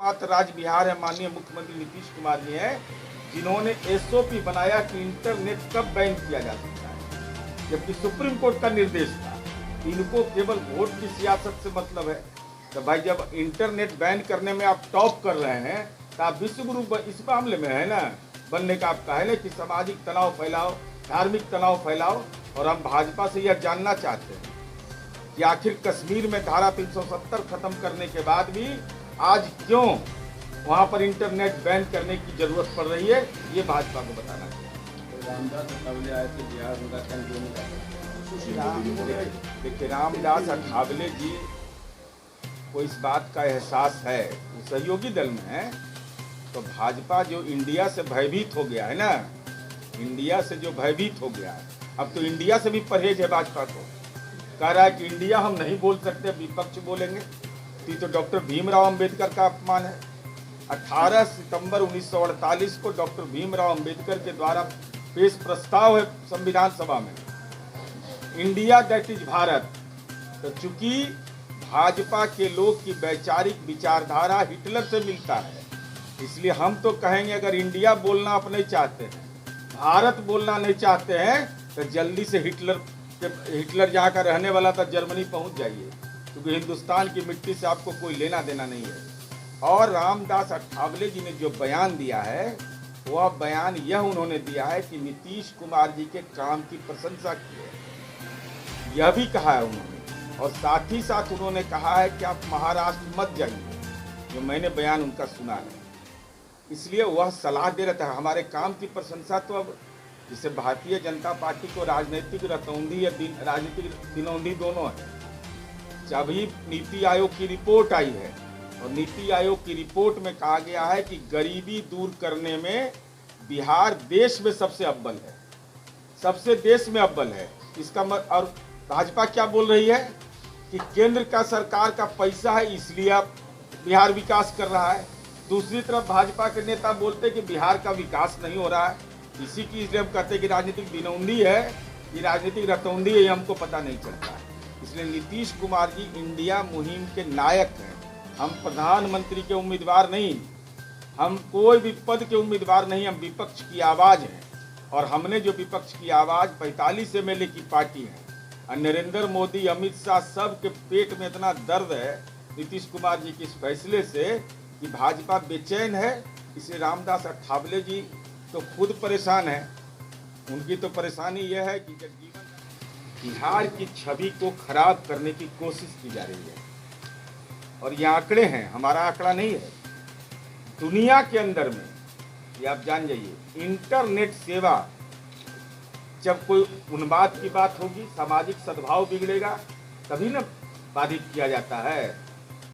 एकमात्र राज्य बिहार है, माननीय मुख्यमंत्री नीतीश कुमार जी हैं, जिन्होंने एसओपी बनाया कि इंटरनेट कब बैन किया जा सकता है, जबकि सुप्रीम कोर्ट का निर्देश था। इनको केवल वोट की सियासत से मतलब है। तो भाई जब इंटरनेट बैन करने में आप टॉप कर रहे हैं तो आप विश्व गुरु इस मामले में है ना बनने का। आपका है ना कि सामाजिक तनाव फैलाओ, धार्मिक तनाव फैलाओ। और हम भाजपा से यह जानना चाहते हैं कि आखिर कश्मीर में धारा 370 खत्म करने के बाद भी आज क्यों वहां पर इंटरनेट बैन करने की जरूरत पड़ रही है, ये भाजपा को बताना चाहिए। रामदास अठावले आए थे बिहार, उनका कैंपेन देखिए रामदास अठावले जी को इस बात का एहसास है, वो सहयोगी दल में है। तो भाजपा जो इंडिया से भयभीत हो गया है ना, इंडिया से जो भयभीत हो गया है, अब तो इंडिया से भी परहेज है भाजपा को। कह रहा है कि इंडिया हम नहीं बोल सकते, विपक्ष बोलेंगे। तो डॉक्टर भीमराव अंबेडकर का अपमान है। 18 सितंबर 1948 को डॉक्टर भीमराव अंबेडकर के द्वारा पेश प्रस्ताव है संविधान सभा में, इंडिया दैट इज भारत। तो चूंकि भाजपा के लोग की वैचारिक विचारधारा हिटलर से मिलता है, इसलिए हम तो कहेंगे अगर इंडिया बोलना आप नहीं चाहते हैं, भारत बोलना नहीं चाहते हैं, तो जल्दी से हिटलर जहाँ का रहने वाला था जर्मनी पहुँच जाइए, क्योंकि हिंदुस्तान की मिट्टी से आपको कोई लेना देना नहीं है। और रामदास अठावले जी ने जो बयान दिया है, वह बयान यह उन्होंने दिया है कि नीतीश कुमार जी के काम की प्रशंसा की है, यह भी कहा है उन्होंने। और साथ ही साथ उन्होंने कहा है कि आप महाराष्ट्र मत जाइए, जो मैंने बयान उनका सुना है। इसलिए वह सलाह दे रहा था हमारे काम की प्रशंसा। तो अब जिसे भारतीय जनता पार्टी को राजनीतिक रतौंधी या राजनीतिक दिनौंधी दोनों है। जब ही नीति आयोग की रिपोर्ट आई है, और नीति आयोग की रिपोर्ट में कहा गया है कि गरीबी दूर करने में बिहार देश में सबसे अव्वल है, सबसे देश में अव्वल है। इसका और भाजपा क्या बोल रही है कि केंद्र का सरकार का पैसा है इसलिए अब बिहार विकास कर रहा है। दूसरी तरफ भाजपा के नेता बोलते कि बिहार का विकास नहीं हो रहा है। इसी की इसलिए हम कहते हैं कि राजनीतिक दिनौंधी है, ये राजनीतिक रतौंधी है, ये हमको पता नहीं चलता है। इसलिए नीतीश कुमार जी इंडिया मुहिम के नायक हैं। हम प्रधानमंत्री के उम्मीदवार नहीं, हम कोई भी पद के उम्मीदवार नहीं, हम विपक्ष की आवाज़ हैं। और हमने जो विपक्ष की आवाज़ 45 एमएलए की पार्टी है, और नरेंद्र मोदी, अमित शाह, सब के पेट में इतना दर्द है नीतीश कुमार जी के इस फैसले से कि भाजपा बेचैन है। इसलिए रामदास अठावले जी तो खुद परेशान है। उनकी तो परेशानी यह है कि जगजीवन बिहार की छवि को खराब करने की कोशिश की जा रही है। और ये आंकड़े हैं, हमारा आंकड़ा नहीं है, दुनिया के अंदर में, ये आप जान जाइए। इंटरनेट सेवा जब कोई उन्माद की बात होगी, सामाजिक सद्भाव बिगड़ेगा, तभी ना बाधित किया जाता है।